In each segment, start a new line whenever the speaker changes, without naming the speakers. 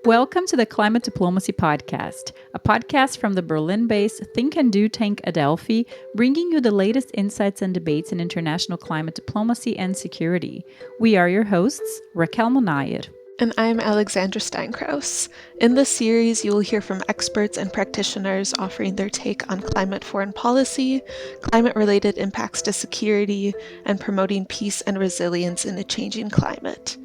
Welcome to the Climate Diplomacy Podcast, a podcast from the Berlin-based Think and Do tank Adelphi, bringing you the latest insights and debates in international climate diplomacy and security. We are your hosts, Raquel Munayer.
And I'm Alexandra Steinkraus. In this series, you will hear from experts and practitioners offering their take on climate foreign policy, climate-related impacts to security, and promoting peace and resilience in a changing climate.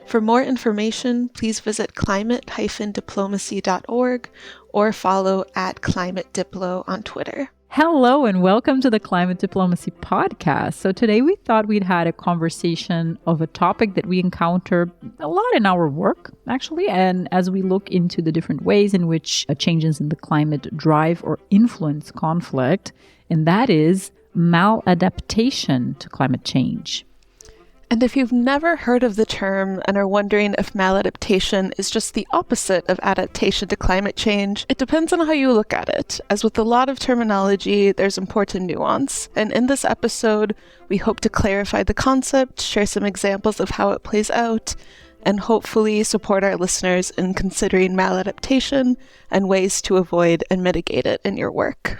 For more information, please visit climate-diplomacy.org or follow @ClimateDiplo on Twitter.
Hello and welcome to the Climate Diplomacy Podcast. So today we thought we'd had a conversation of a topic that we encounter a lot in our work, actually, and as we look into the different ways in which changes in the climate drive or influence conflict, and that is maladaptation to climate change.
And if you've never heard of the term and are wondering if maladaptation is just the opposite of adaptation to climate change, it depends on how you look at it. As with a lot of terminology, there's important nuance. And in this episode, we hope to clarify the concept, share some examples of how it plays out, and hopefully support our listeners in considering maladaptation and ways to avoid and mitigate it in your work.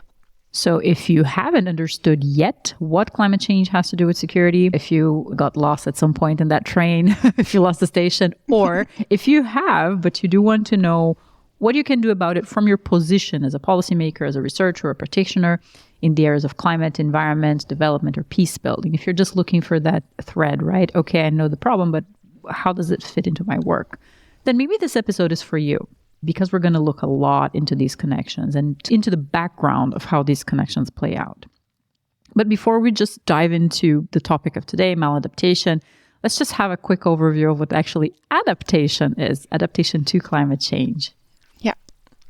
So if you haven't understood yet what climate change has to do with security, if you got lost at some point in that train, if you lost the station, or if you have, but you do want to know what you can do about it from your position as a policymaker, as a researcher, or a practitioner in the areas of climate, environment, development, or peace building. If you're just looking for that thread, right? Okay, I know the problem, but how does it fit into my work? Then maybe this episode is for you, because we're going to look a lot into these connections and into the background of how these connections play out. But before we just dive into the topic of today, maladaptation, let's just have a quick overview of what actually adaptation is, adaptation to climate change.
Yeah,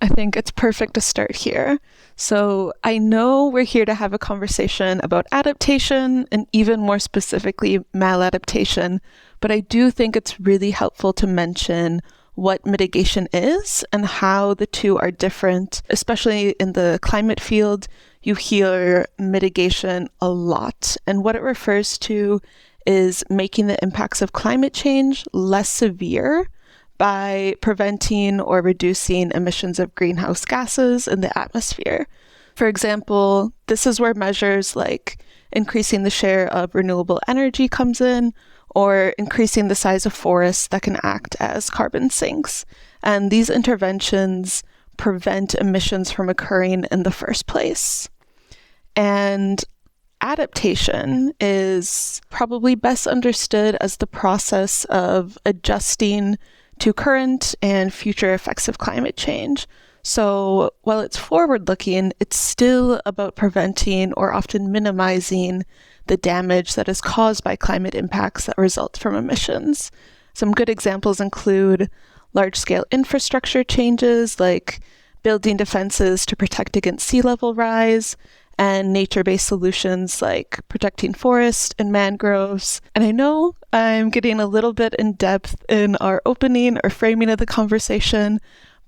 I think it's perfect to start here. So I know we're here to have a conversation about adaptation and even more specifically maladaptation, but I do think it's really helpful to mention what mitigation is and how the two are different. Especially in the climate field, you hear mitigation a lot. And what it refers to is making the impacts of climate change less severe by preventing or reducing emissions of greenhouse gases in the atmosphere. For example, this is where measures like increasing the share of renewable energy comes in, or increasing the size of forests that can act as carbon sinks. And these interventions prevent emissions from occurring in the first place. And adaptation is probably best understood as the process of adjusting to current and future effects of climate change. So while it's forward-looking, it's still about preventing or often minimizing the damage that is caused by climate impacts that result from emissions. Some good examples include large-scale infrastructure changes like building defenses to protect against sea level rise, and nature-based solutions like protecting forests and mangroves. And I know I'm getting a little bit in depth in our opening or framing of the conversation,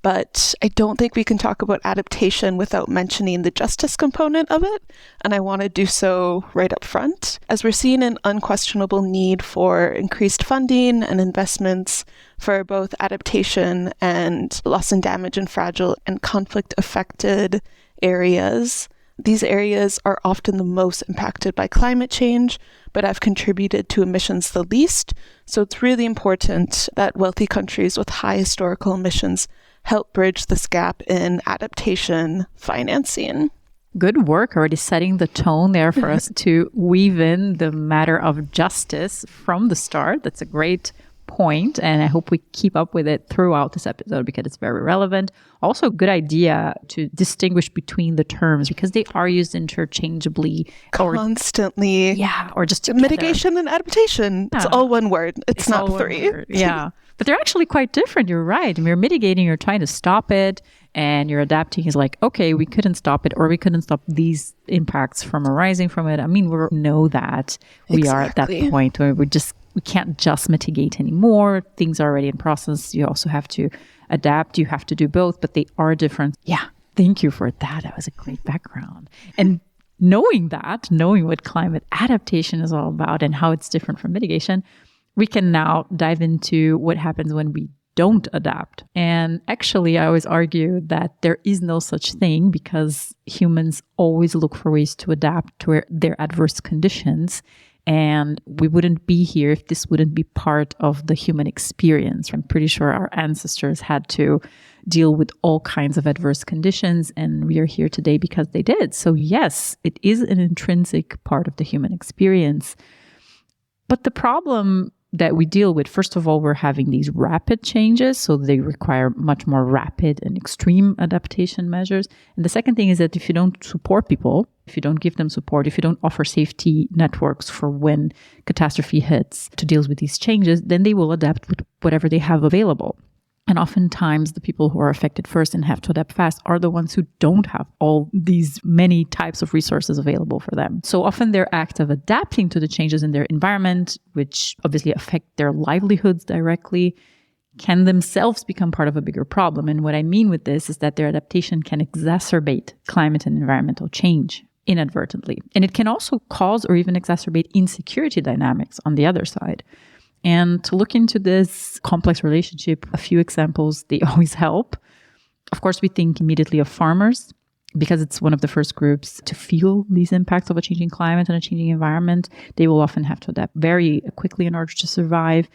but I don't think we can talk about adaptation without mentioning the justice component of it, and I want to do so right up front, as we're seeing an unquestionable need for increased funding and investments for both adaptation and loss and damage in fragile and conflict-affected areas. These areas are often the most impacted by climate change, but have contributed to emissions the least, so it's really important that wealthy countries with high historical emissions help bridge this gap in adaptation financing.
Good work, already setting the tone there for us to weave in the matter of justice from the start. That's a great point, and I hope we keep up with it throughout this episode because it's very relevant. Also, good idea to distinguish between the terms because they are used interchangeably.
Constantly.
Or just together.
Mitigation and adaptation. Yeah. It's all one word. It's not three.
Yeah. But they're actually quite different. You're right. You're mitigating, you're trying to stop it, and you're adapting is like, okay, we couldn't stop it, or we couldn't stop these impacts from arising from it. I mean, we know that we are at that point where we can't just mitigate anymore. Things are already in process. You also have to adapt. You have to do both, but they are different. Yeah. Thank you for that. That was a great background. And knowing what climate adaptation is all about and how it's different from mitigation, we can now dive into what happens when we don't adapt. And actually, I always argue that there is no such thing because humans always look for ways to adapt to their adverse conditions. And we wouldn't be here if this wouldn't be part of the human experience. I'm pretty sure our ancestors had to deal with all kinds of adverse conditions, and we are here today because they did. So yes, it is an intrinsic part of the human experience. But the problem that we deal with, first of all, we're having these rapid changes, so they require much more rapid and extreme adaptation measures. And the second thing is that if you don't support people, if you don't give them support, if you don't offer safety networks for when catastrophe hits to deal with these changes, then they will adapt with whatever they have available. And oftentimes the people who are affected first and have to adapt fast are the ones who don't have all these many types of resources available for them. So often their act of adapting to the changes in their environment, which obviously affect their livelihoods directly, can themselves become part of a bigger problem. And what I mean with this is that their adaptation can exacerbate climate and environmental change inadvertently. And it can also cause or even exacerbate insecurity dynamics on the other side. And to look into this complex relationship, a few examples, they always help. Of course, we think immediately of farmers because it's one of the first groups to feel these impacts of a changing climate and a changing environment. They will often have to adapt very quickly in order to survive.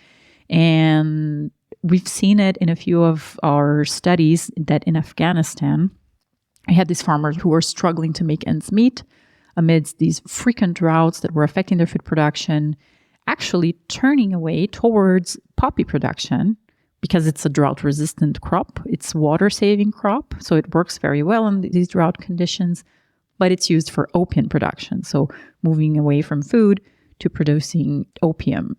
And we've seen it in a few of our studies that in Afghanistan, I had these farmers who were struggling to make ends meet amidst these frequent droughts that were affecting their food production, actually turning away towards poppy production because it's a drought-resistant crop. It's water-saving crop, so it works very well in these drought conditions, but it's used for opium production, so moving away from food to producing opium.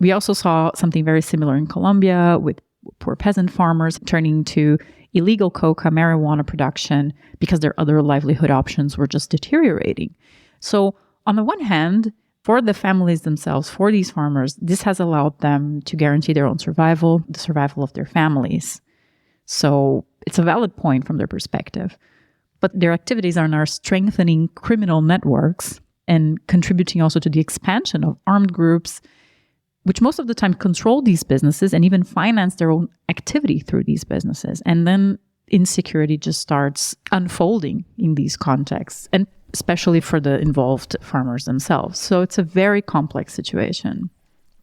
We also saw something very similar in Colombia with poor peasant farmers turning to illegal coca, marijuana production because their other livelihood options were just deteriorating. So on the one hand, for the families themselves, for these farmers, this has allowed them to guarantee their own survival, the survival of their families. So it's a valid point from their perspective. But their activities are now strengthening criminal networks and contributing also to the expansion of armed groups, which most of the time control these businesses and even finance their own activity through these businesses. And then insecurity just starts unfolding in these contexts, and especially for the involved farmers themselves. So it's a very complex situation.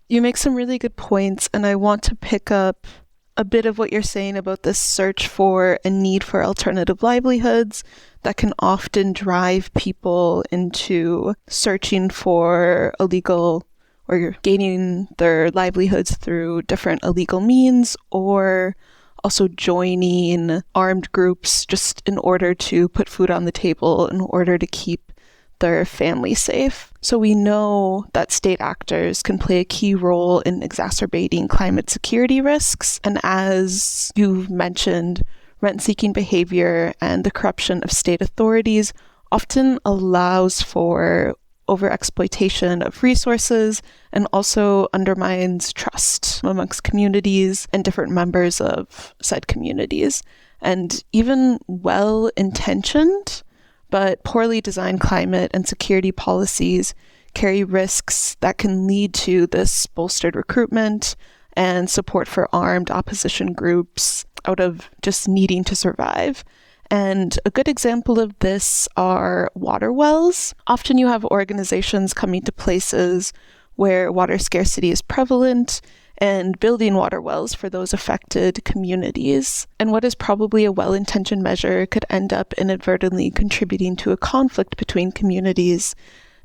You make some really good points, and I want to pick up a bit of what you're saying about this search for a need for alternative livelihoods that can often drive people into searching for illegal or gaining their livelihoods through different illegal means, or also joining armed groups just in order to put food on the table, in order to keep their family safe. So we know that state actors can play a key role in exacerbating climate security risks. And as you've mentioned, rent-seeking behavior and the corruption of state authorities often allows for overexploitation of resources and also undermines trust amongst communities and different members of said communities. And even well-intentioned but poorly designed climate and security policies carry risks that can lead to this bolstered recruitment and support for armed opposition groups out of just needing to survive. And a good example of this are water wells. Often you have organizations coming to places where water scarcity is prevalent and building water wells for those affected communities. And what is probably a well-intentioned measure could end up inadvertently contributing to a conflict between communities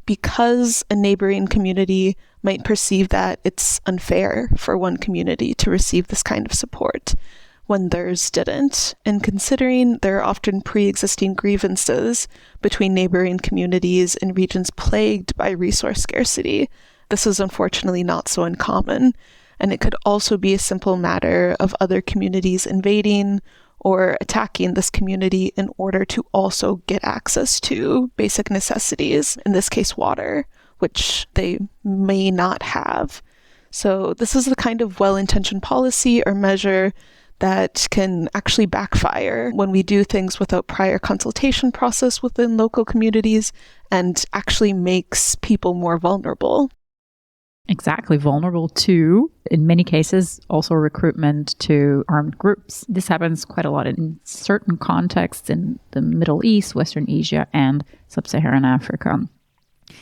because a neighboring community might perceive that it's unfair for one community to receive this kind of support when theirs didn't. And considering there are often pre-existing grievances between neighboring communities in regions plagued by resource scarcity, this is unfortunately not so uncommon. And it could also be a simple matter of other communities invading or attacking this community in order to also get access to basic necessities, in this case water, which they may not have. So this is the kind of well-intentioned policy or measure that can actually backfire when we do things without prior consultation process within local communities and actually makes people more vulnerable.
Exactly. Vulnerable to, in many cases, also recruitment to armed groups. This happens quite a lot in certain contexts in the Middle East, Western Asia, and Sub-Saharan Africa.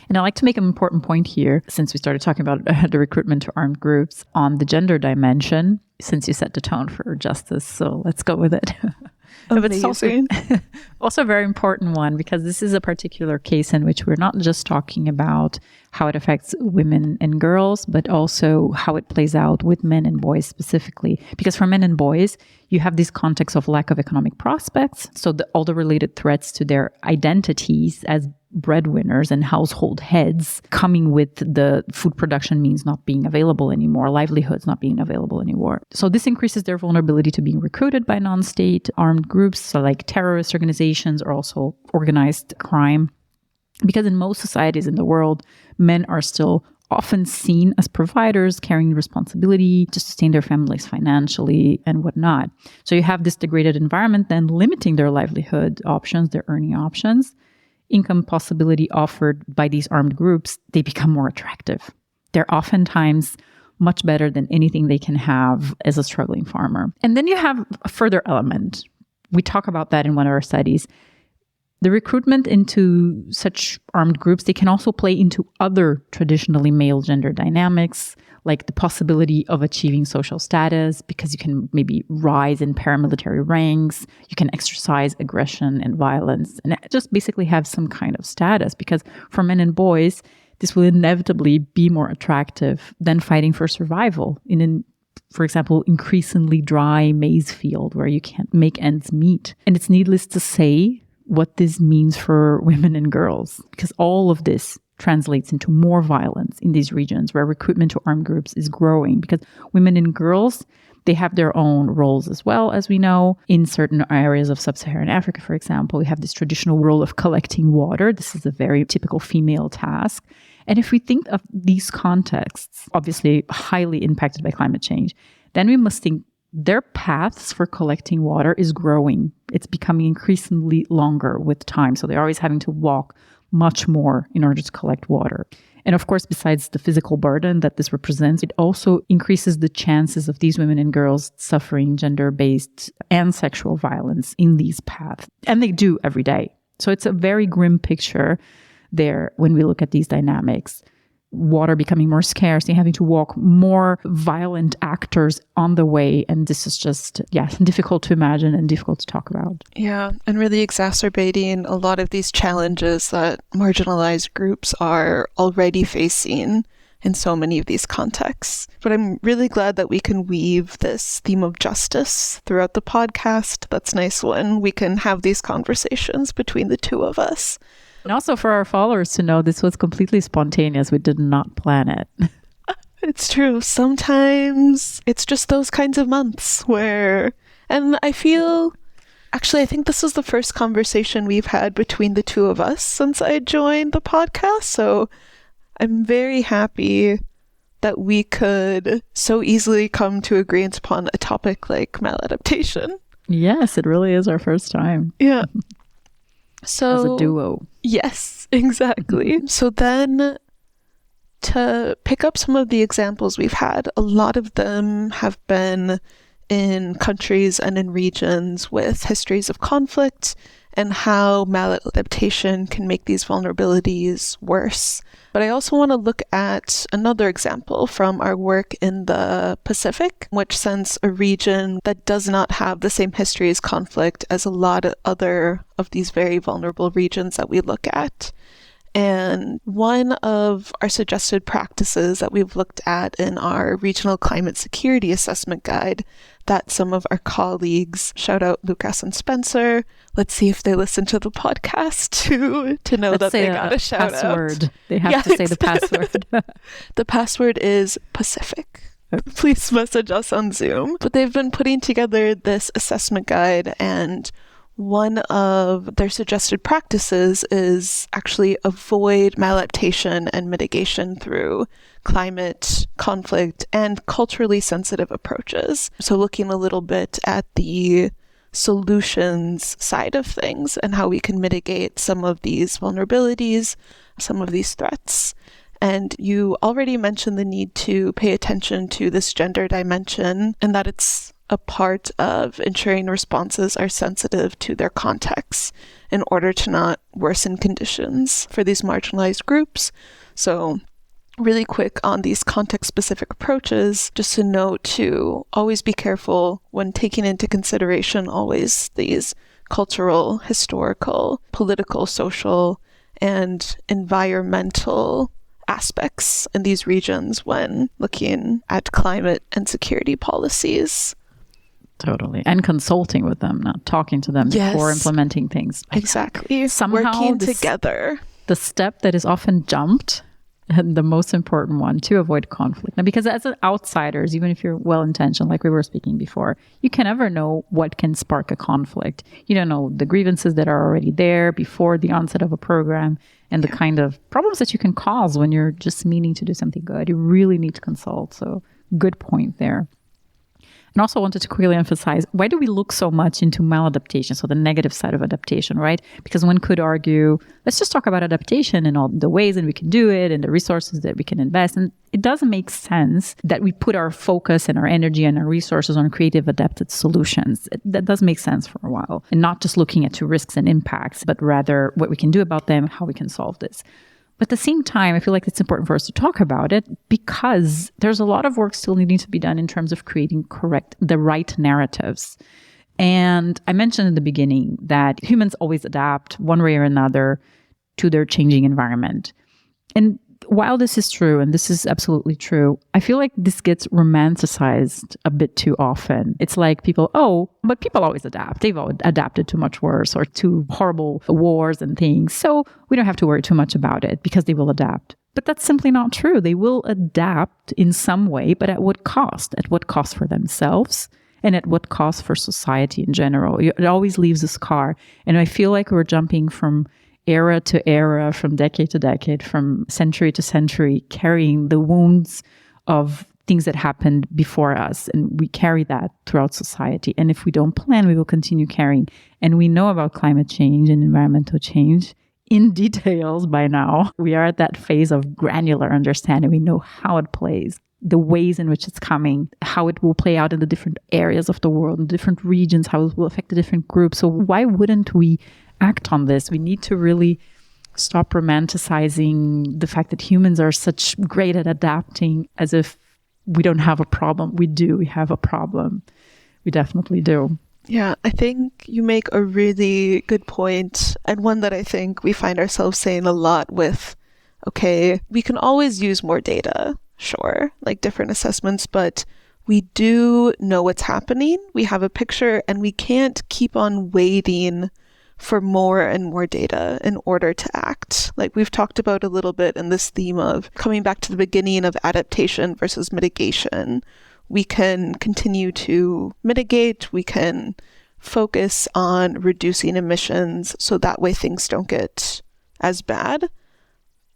And I'd like to make an important point here, since we started talking about the recruitment to armed groups, on the gender dimension, since you set the tone for justice. So let's go with it. But it's also a very important one, because this is a particular case in which we're not just talking about how it affects women and girls, but also how it plays out with men and boys specifically. Because for men and boys, you have this context of lack of economic prospects. So all the related threats to their identities as breadwinners and household heads coming with the food production means not being available anymore, livelihoods not being available anymore. So this increases their vulnerability to being recruited by non-state armed groups, so like terrorist organizations or also organized crime. Because in most societies in the world, men are still often seen as providers, carrying responsibility to sustain their families financially and whatnot. So you have this degraded environment then limiting their livelihood options, their earning options. Income possibility offered by these armed groups, they become more attractive. They're oftentimes much better than anything they can have as a struggling farmer. And then you have a further element. We talk about that in one of our studies. The recruitment into such armed groups, they can also play into other traditionally male gender dynamics, like the possibility of achieving social status, because you can maybe rise in paramilitary ranks, you can exercise aggression and violence, and just basically have some kind of status. Because for men and boys, this will inevitably be more attractive than fighting for survival in an, for example, increasingly dry maize field where you can't make ends meet. And it's needless to say what this means for women and girls, because all of this translates into more violence in these regions where recruitment to armed groups is growing, because women and girls, they have their own roles as well, as we know. In certain areas of sub-Saharan Africa, for example, we have this traditional role of collecting water. This is a very typical female task. And if we think of these contexts, obviously highly impacted by climate change, then we must think their paths for collecting water is growing. It's becoming increasingly longer with time. So they're always having to walk much more in order to collect water. And of course, besides the physical burden that this represents, it also increases the chances of these women and girls suffering gender-based and sexual violence in these paths. And they do every day. So it's a very grim picture there when we look at these dynamics. Water becoming more scarce, they having to walk more violent actors on the way. And this is just, difficult to imagine and difficult to talk about.
Yeah, and really exacerbating a lot of these challenges that marginalized groups are already facing in so many of these contexts. But I'm really glad that we can weave this theme of justice throughout the podcast. That's nice when we can have these conversations between the two of us.
And also for our followers to know this was completely spontaneous. We did not plan it.
It's true. Sometimes it's just those kinds of months where, and I think this is the first conversation we've had between the two of us since I joined the podcast. So I'm very happy that we could so easily come to agreement upon a topic like maladaptation.
Yes, it really is our first time.
Yeah. So,
as a duo.
Yes, exactly. So then to pick up some of the examples we've had, a lot of them have been in countries and in regions with histories of conflict and how maladaptation can make these vulnerabilities worse. But I also want to look at another example from our work in the Pacific, which since a region that does not have the same history as conflict as a lot of other of these very vulnerable regions that we look at. And one of our suggested practices that we've looked at in our Regional Climate Security Assessment Guide that some of our colleagues, shout out Lucas and Spencer, let's see if they listen to the podcast to know that they got a shout
password.
out.
They have to say the password.
The password is Pacific. Please message us on Zoom. But they've been putting together this assessment guide, and one of their suggested practices is actually avoid maladaptation and mitigation through climate, conflict, and culturally sensitive approaches. So looking a little bit at the solutions side of things and how we can mitigate some of these vulnerabilities, some of these threats. And you already mentioned the need to pay attention to this gender dimension and that it's a part of ensuring responses are sensitive to their context in order to not worsen conditions for these marginalized groups. So really quick on these context-specific approaches, just to note to always be careful when taking into consideration always these cultural, historical, political, social, and environmental aspects in these regions when looking at climate and security policies.
Totally. And consulting with them, not talking to them before implementing things.
Exactly.
Somehow
working together.
The step that is often jumped, and the most important one, to avoid conflict. Now, because as outsiders, even if you're well-intentioned, like we were speaking before, you can never know what can spark a conflict. You don't know the grievances that are already there before the onset of a program and the kind of problems that you can cause when you're just meaning to do something good. You really need to consult. So good point there. And also wanted to quickly emphasize, why do we look so much into maladaptation, so the negative side of adaptation, right? Because one could argue, let's just talk about adaptation and all the ways that we can do it and the resources that we can invest. And it doesn't make sense that we put our focus and our energy and our resources on creative adapted solutions. That does make sense for a while. And not just looking at risks and impacts, but rather what we can do about them, how we can solve this. But at the same time, I feel like it's important for us to talk about it because there's a lot of work still needing to be done in terms of creating the right narratives. And I mentioned in the beginning that humans always adapt one way or another to their changing environment. And while this is true, and this is absolutely true, I feel like this gets romanticized a bit too often. It's like people always adapt. They've adapted to much worse or to horrible wars and things. So we don't have to worry too much about it because they will adapt. But that's simply not true. They will adapt in some way, but at what cost? At what cost for themselves? And at what cost for society in general? It always leaves a scar. And I feel like we're jumping from era to era, from decade to decade, from century to century, carrying the wounds of things that happened before us. And we carry that throughout society. And if we don't plan, we will continue carrying. And we know about climate change and environmental change in details by now. We are at that phase of granular understanding. We know how it plays, the ways in which it's coming, how it will play out in the different areas of the world, in different regions, how it will affect the different groups. So why wouldn't we act on this? We need to really stop romanticizing the fact that humans are such great at adapting as if we don't have a problem. We do. We have a problem. We definitely do.
Yeah, I think you make a really good point, and one that I think we find ourselves saying a lot with, okay, we can always use more data, sure, like different assessments, but we do know what's happening. We have a picture, and we can't keep on waiting for more and more data in order to act. Like we've talked about a little bit in this theme of coming back to the beginning of adaptation versus mitigation. We can continue to mitigate, we can focus on reducing emissions so that way things don't get as bad.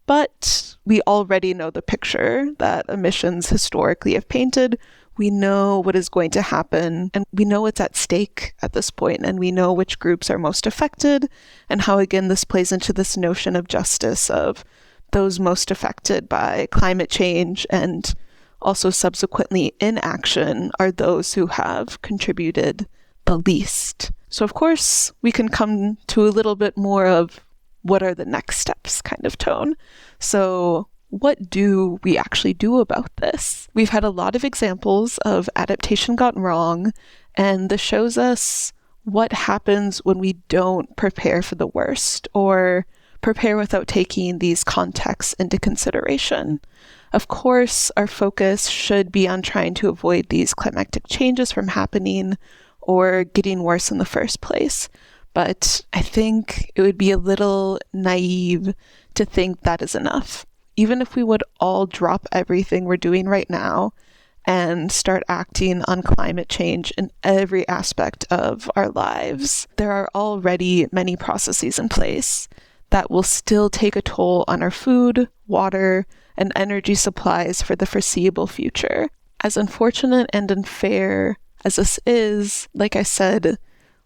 But we already know the picture that emissions historically have painted. We know what is going to happen, and we know what's at stake at this point, and we know which groups are most affected, and how, again, this plays into this notion of justice of those most affected by climate change and also subsequently inaction are those who have contributed the least. So, of course, we can come to a little bit more of what are the next steps kind of tone. So what do we actually do about this? We've had a lot of examples of adaptation gone wrong, and this shows us what happens when we don't prepare for the worst or prepare without taking these contexts into consideration. Of course, our focus should be on trying to avoid these climatic changes from happening or getting worse in the first place. But I think it would be a little naive to think that is enough. Even if we would all drop everything we're doing right now and start acting on climate change in every aspect of our lives, there are already many processes in place that will still take a toll on our food, water, and energy supplies for the foreseeable future. As unfortunate and unfair as this is, like I said,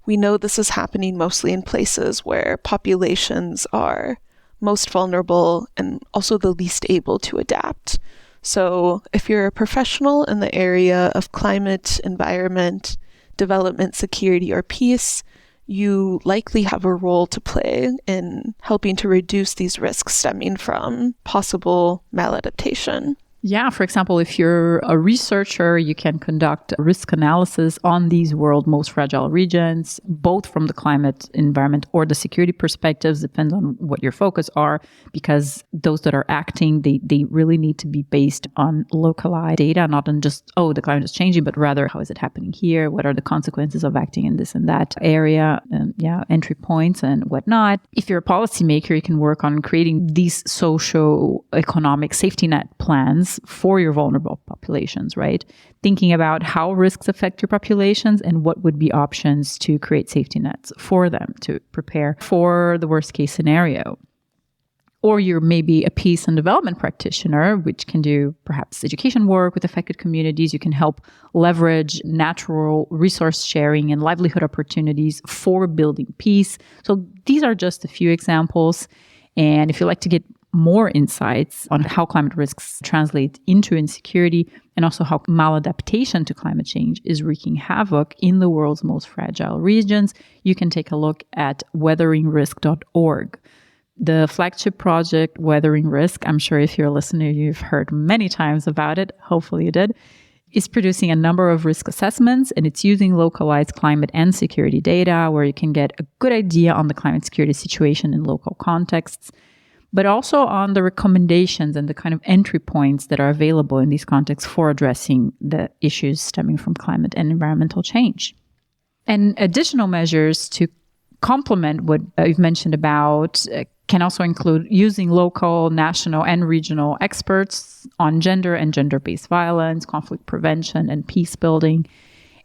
we know this is happening mostly in places where populations are most vulnerable and also the least able to adapt. So if you're a professional in the area of climate, environment, development, security, or peace, you likely have a role to play in helping to reduce these risks stemming from possible maladaptation.
Yeah, for example, if you're a researcher, you can conduct risk analysis on these world's most fragile regions, both from the climate, environment, or the security perspectives, depends on what your focus are, because those that are acting, they really need to be based on localized data, not on just, oh, the climate is changing, but rather, how is it happening here? What are the consequences of acting in this and that area? And entry points and whatnot. If you're a policymaker, you can work on creating these socio-economic safety net plans for your vulnerable populations, right? Thinking about how risks affect your populations and what would be options to create safety nets for them to prepare for the worst case scenario. Or you're maybe a peace and development practitioner, which can do perhaps education work with affected communities. You can help leverage natural resource sharing and livelihood opportunities for building peace. So these are just a few examples. And if you'd like to get more insights on how climate risks translate into insecurity and also how maladaptation to climate change is wreaking havoc in the world's most fragile regions, you can take a look at weatheringrisk.org. The flagship project, Weathering Risk, I'm sure if you're a listener, you've heard many times about it. Hopefully you did. Is producing a number of risk assessments, and it's using localized climate and security data where you can get a good idea on the climate security situation in local contexts, but also on the recommendations and the kind of entry points that are available in these contexts for addressing the issues stemming from climate and environmental change. And additional measures to complement what you've mentioned about can also include using local, national, and regional experts on gender and gender-based violence, conflict prevention, and peace building,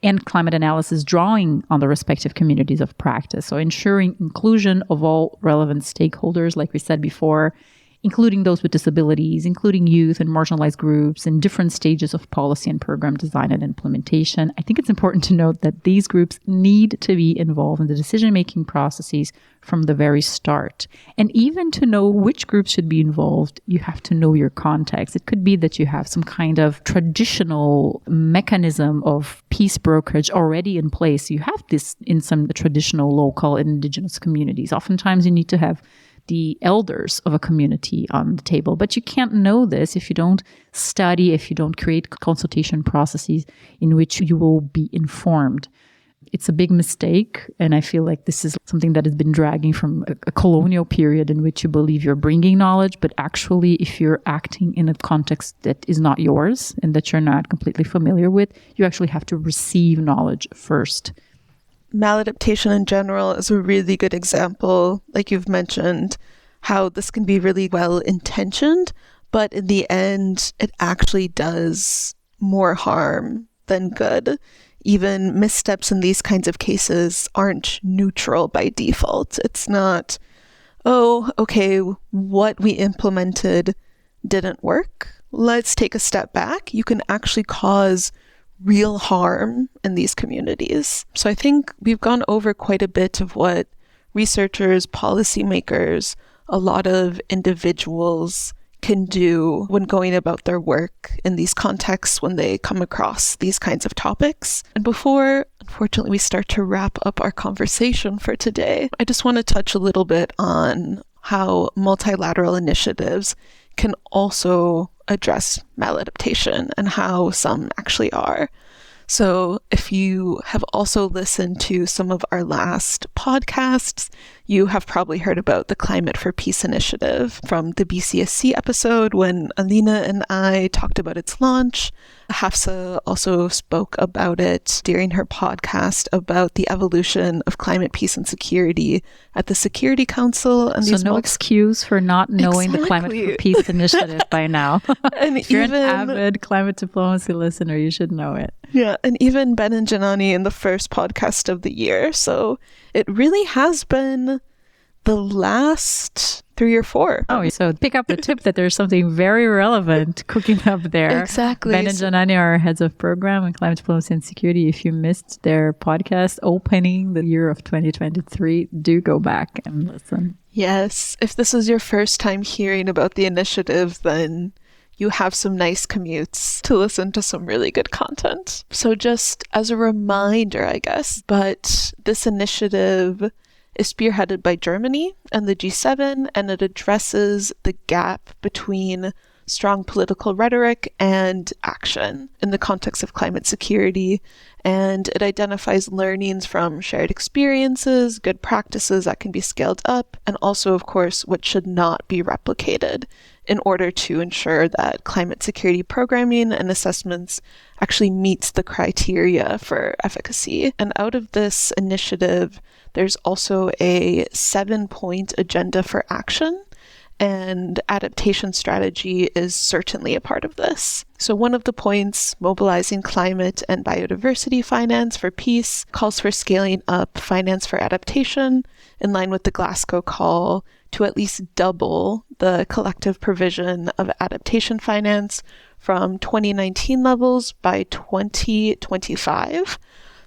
and climate analysis drawing on the respective communities of practice. So ensuring inclusion of all relevant stakeholders, like we said before, including those with disabilities, including youth and marginalized groups in different stages of policy and program design and implementation. I think it's important to note that these groups need to be involved in the decision-making processes from the very start. And even to know which groups should be involved, you have to know your context. It could be that you have some kind of traditional mechanism of peace brokerage already in place. You have this in some traditional local and indigenous communities. Oftentimes you need to have the elders of a community on the table. But you can't know this if you don't study, if you don't create consultation processes in which you will be informed. It's a big mistake. And I feel like this is something that has been dragging from a colonial period in which you believe you're bringing knowledge. But actually, if you're acting in a context that is not yours and that you're not completely familiar with, you actually have to receive knowledge first.
Maladaptation in general is a really good example, like you've mentioned, how this can be really well intentioned, but in the end, it actually does more harm than good. Even missteps in these kinds of cases aren't neutral by default. It's not, oh, okay, what we implemented didn't work. Let's take a step back. You can actually cause real harm in these communities. So I think we've gone over quite a bit of what researchers, policymakers, a lot of individuals can do when going about their work in these contexts when they come across these kinds of topics. And before, unfortunately, we start to wrap up our conversation for today, I just want to touch a little bit on how multilateral initiatives can also address maladaptation and how some actually are. So if you have also listened to some of our last podcasts, you have probably heard about the Climate for Peace initiative from the BCSC episode when Alina and I talked about its launch. Hafsa also spoke about it during her podcast about the evolution of climate, peace, and security at the Security Council. And
so no excuse for not knowing the Climate for Peace initiative by now.
And
if you're an avid climate diplomacy listener, you should know it.
Yeah, and even Ben and Janani in the first podcast of the year. So it really has been the last 3 or 4.
Oh, so pick up the tip that there's something very relevant cooking up there.
Exactly.
Ben and Janani are our heads of program in climate diplomacy and security. If you missed their podcast opening the year of 2023, do go back and listen.
Yes. If this is your first time hearing about the initiative, then you have some nice commutes to listen to some really good content. So just as a reminder, I guess, but this initiative is spearheaded by Germany and the G7, and it addresses the gap between strong political rhetoric and action in the context of climate security, and it identifies learnings from shared experiences, good practices that can be scaled up, and also, of course, what should not be replicated in order to ensure that climate security programming and assessments actually meets the criteria for efficacy. And out of this initiative, there's also a 7-point agenda for action, and adaptation strategy is certainly a part of this. So one of the points, mobilizing climate and biodiversity finance for peace, calls for scaling up finance for adaptation in line with the Glasgow call to at least double the collective provision of adaptation finance from 2019 levels by 2025.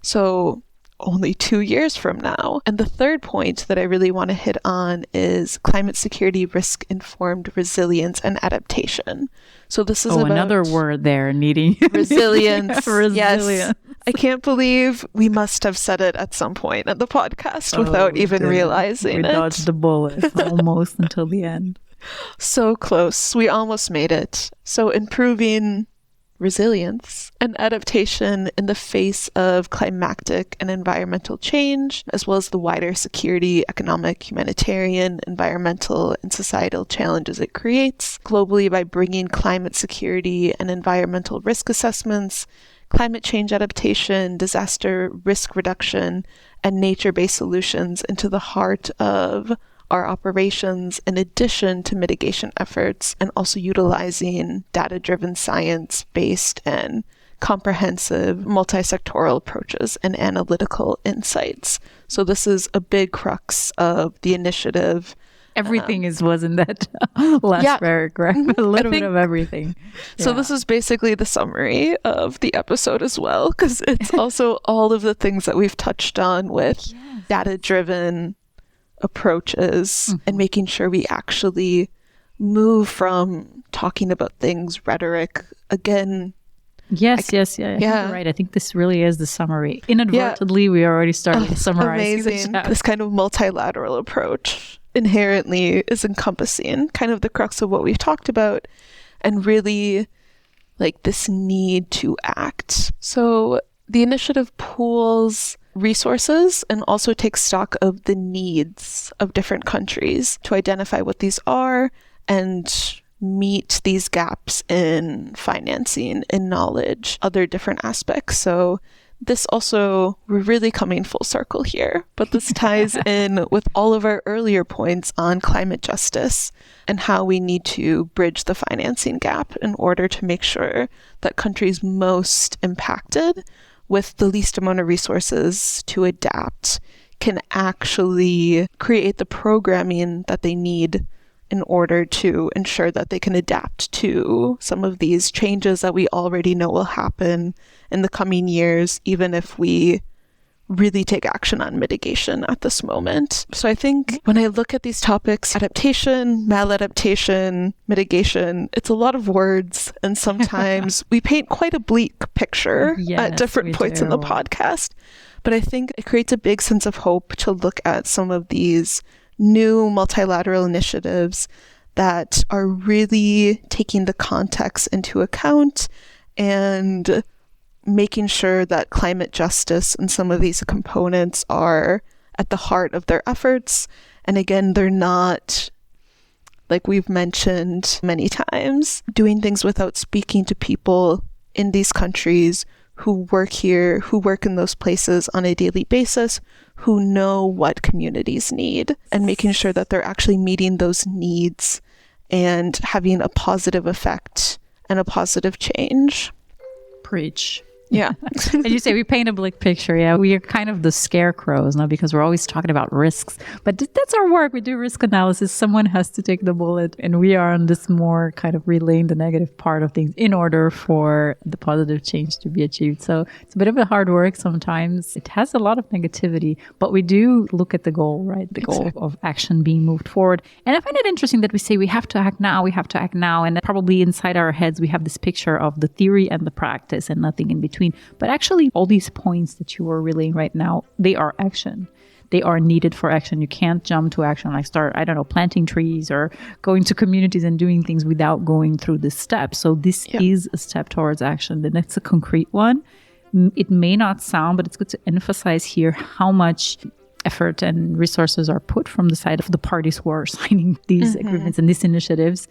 So only 2 years from now. And the third point that I really want to hit on is climate security, risk-informed resilience, and adaptation. So this is about
another word there needing
resilience.
Resilience.
Yes. I can't believe we must have said it at some point in the podcast without even realizing
we
it.
We dodged the bullet almost until the end.
So close. We almost made it. So improving resilience and adaptation in the face of climatic and environmental change, as well as the wider security, economic, humanitarian, environmental, and societal challenges it creates globally by bringing climate security and environmental risk assessments, climate change adaptation, disaster risk reduction, and nature-based solutions into the heart of our operations, in addition to mitigation efforts, and also utilizing data-driven, science-based, and comprehensive multi-sectoral approaches and analytical insights. So this is a big crux of the initiative.
Everything was in that last paragraph, a little bit of everything.
So this is basically the summary of the episode as well, because it's also all of the things that we've touched on with data-driven approaches and making sure we actually move from talking about things, rhetoric, again.
Yes. You're right. I think this really is the summary. Inadvertently, we already started summarizing.
Amazing. This kind of multilateral approach inherently is encompassing kind of the crux of what we've talked about, and really like this need to act. So the initiative pools resources and also takes stock of the needs of different countries to identify what these are and meet these gaps in financing, in knowledge, other different aspects. So this also, we're really coming full circle here, but this ties in with all of our earlier points on climate justice and how we need to bridge the financing gap in order to make sure that countries most impacted with the least amount of resources to adapt can actually create the programming that they need in order to ensure that they can adapt to some of these changes that we already know will happen in the coming years, even if we really take action on mitigation at this moment. So I think when I look at these topics, adaptation, maladaptation, mitigation, it's a lot of words, and sometimes we paint quite a bleak picture at different points in the podcast. But I think it creates a big sense of hope to look at some of these new multilateral initiatives that are really taking the context into account and making sure that climate justice and some of these components are at the heart of their efforts. And again, they're not, like we've mentioned many times, doing things without speaking to people in these countries who work here, who work in those places on a daily basis, who know what communities need, and making sure that they're actually meeting those needs and having a positive effect and a positive change.
Preach.
Yeah.
And you say we paint a bleak picture. Yeah, we are kind of the scarecrows now because we're always talking about risks. But that's our work. We do risk analysis. Someone has to take the bullet. And we are on this more kind of relaying the negative part of things in order for the positive change to be achieved. So it's a bit of a hard work sometimes. It has a lot of negativity, but we do look at the goal, right? The goal of action being moved forward. And I find it interesting that we say we have to act now, we have to act now. And probably inside our heads, we have this picture of the theory and the practice and nothing in between. But actually, all these points that you are relaying right now, they are action. They are needed for action. You can't jump to action like start, I don't know, planting trees or going to communities and doing things without going through this step. So this is a step towards action. And it's a concrete one. It may not sound, but it's good to emphasize here how much effort and resources are put from the side of the parties who are signing these agreements and these initiatives,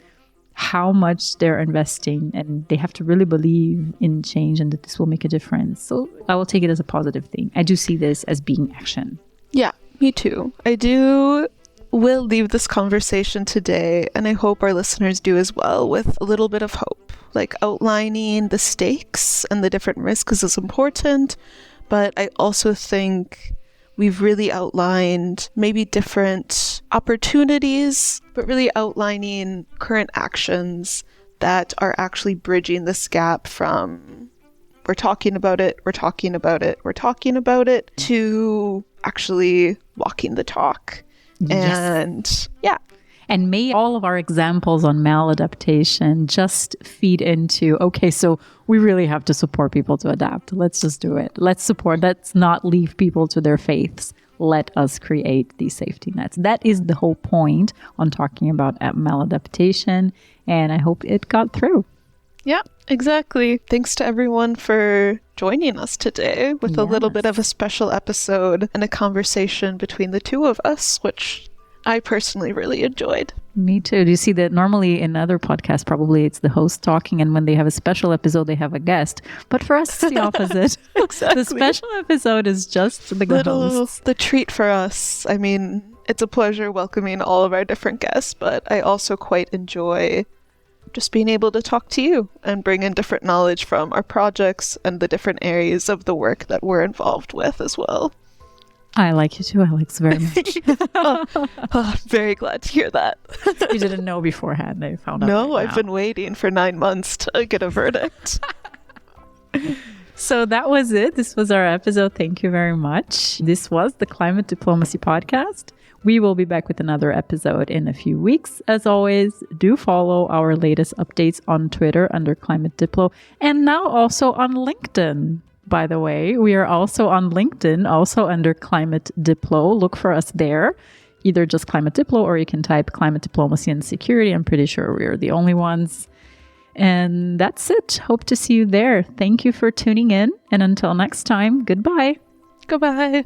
how much they're investing, and they have to really believe in change and that this will make a difference. So I will take it as a positive thing. I do see this as being action.
Yeah, me too. Will leave this conversation today, and I hope our listeners do as well, with a little bit of hope. Like outlining the stakes and the different risks is important, but I also think we've really outlined maybe different opportunities, but really outlining current actions that are actually bridging this gap from we're talking about it to actually walking the talk.
Yes. And may all of our examples on maladaptation just feed into, okay, so we really have to support people to adapt. Let's just do it. Let's not leave people to their faiths. Let us create these safety nets. That is the whole point on talking about maladaptation. And I hope it got through. Yeah,
exactly. Thanks to everyone for joining us today with a little bit of a special episode and a conversation between the two of us, which I personally really enjoyed.
Me too. Do you see that normally in other podcasts, probably it's the host talking, and when they have a special episode, they have a guest. But for us, it's the opposite.
Exactly.
The special episode is just the host.
The treat for us. I mean, it's a pleasure welcoming all of our different guests, but I also quite enjoy just being able to talk to you and bring in different knowledge from our projects and the different areas of the work that we're involved with as well.
I like you too, Alex, very much.
I'm very glad to hear that.
You didn't know beforehand. I found out.
No, I've been waiting for 9 months to get a verdict.
So that was it. This was our episode. Thank you very much. This was the Climate Diplomacy Podcast. We will be back with another episode in a few weeks. As always, do follow our latest updates on Twitter under Climate Diplo, and now also on LinkedIn. By the way, we are also on LinkedIn, also under Climate Diplo. Look for us there, either just Climate Diplo, or you can type Climate Diplomacy and Security. I'm pretty sure we're the only ones. And that's it. Hope to see you there. Thank you for tuning in. And until next time, goodbye.
Goodbye.